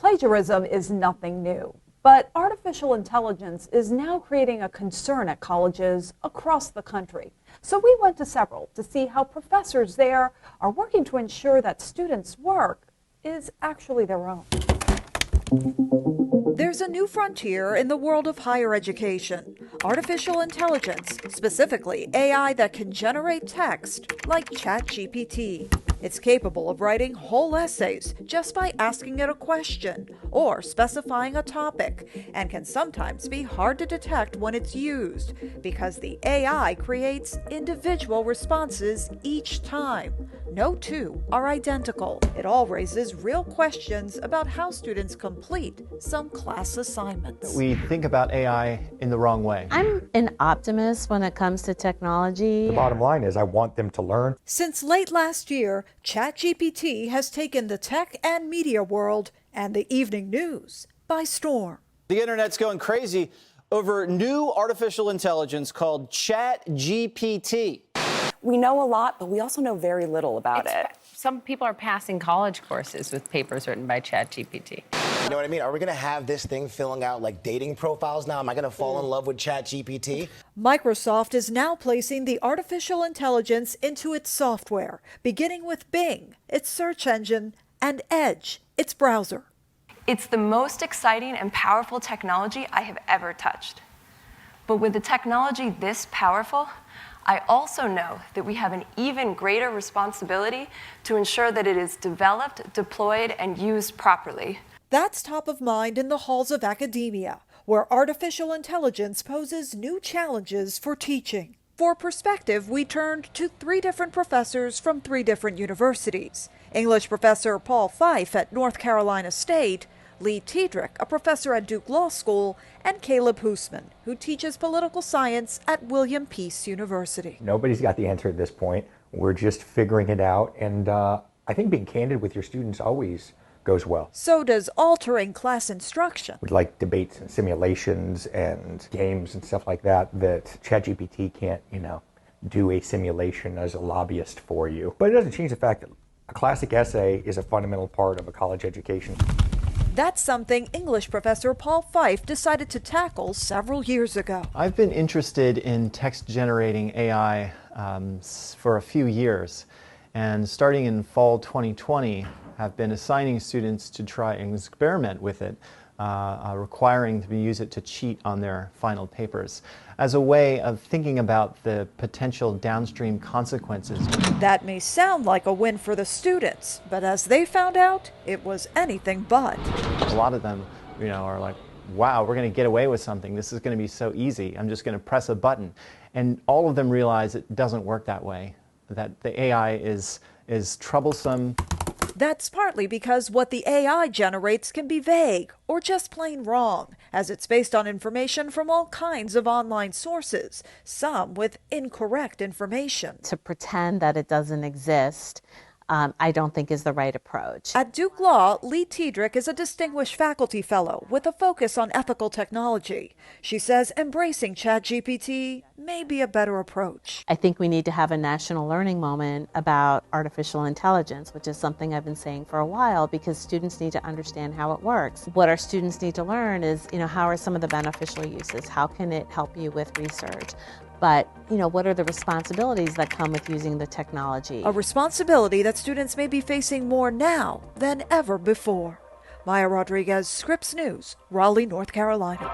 Plagiarism is nothing new, but artificial intelligence is now creating a concern at colleges across the country. So we went to several to see how professors there are working to ensure that students' work is actually their own. There's a new frontier in the world of higher education. Artificial intelligence, specifically AI that can generate text, like ChatGPT. It's capable of writing whole essays just by asking it a question or specifying a topic, and can sometimes be hard to detect when it's used because the AI creates individual responses each time. No two are identical. It all raises real questions about how students complete some class assignments. We think about AI in the wrong way. I'm an optimist when it comes to technology. The bottom line is I want them to learn. Since late last year, ChatGPT has taken the tech and media world and the evening news by storm. The internet's going crazy over new artificial intelligence called ChatGPT. We know a lot, but we also know very little about it. Some people are passing college courses with papers written by ChatGPT. You know what I mean? Are we going to have this thing filling out like dating profiles now? Am I going to fall in love with ChatGPT? Microsoft is now placing the artificial intelligence into its software, beginning with Bing, its search engine, and Edge, its browser. It's the most exciting and powerful technology I have ever touched. But with a technology this powerful, I also know that we have an even greater responsibility to ensure that it is developed, deployed, and used properly. That's top of mind in the halls of academia, where artificial intelligence poses new challenges for teaching. For perspective, we turned to 3 different professors from 3 different universities. English professor Paul Fife at North Carolina State, Lee Tiedrich, a professor at Duke Law School, and Caleb Hoosman, who teaches political science at William Peace University. Nobody's got the answer at this point. We're just figuring it out. And I think being candid with your students always goes well. So does altering class instruction. We'd like debates and simulations and games and stuff like that ChatGPT can't, do a simulation as a lobbyist for you. But it doesn't change the fact that a classic essay is a fundamental part of a college education. That's something English professor Paul Fife decided to tackle several years ago. I've been interested in text-generating AI for a few years, and starting in fall 2020, have been assigning students to try and experiment with it, requiring them to use it to cheat on their final papers, as a way of thinking about the potential downstream consequences. That may sound like a win for the students, but as they found out, it was anything but. A lot of them, are like, wow, we're going to get away with something. This is going to be so easy. I'm just going to press a button. And all of them realize it doesn't work that way, that the AI is troublesome. That's partly because what the AI generates can be vague or just plain wrong, as it's based on information from all kinds of online sources, some with incorrect information. To pretend that it doesn't exist, I don't think is the right approach. At Duke Law, Lee Tiedrich is a distinguished faculty fellow with a focus on ethical technology. She says embracing ChatGPT may be a better approach. I think we need to have a national learning moment about artificial intelligence, which is something I've been saying for a while, because students need to understand how it works. What our students need to learn is, how are some of the beneficial uses? How can it help you with research? But, what are the responsibilities that come with using the technology? A responsibility that students may be facing more now than ever before. Maya Rodriguez, Scripps News, Raleigh, North Carolina.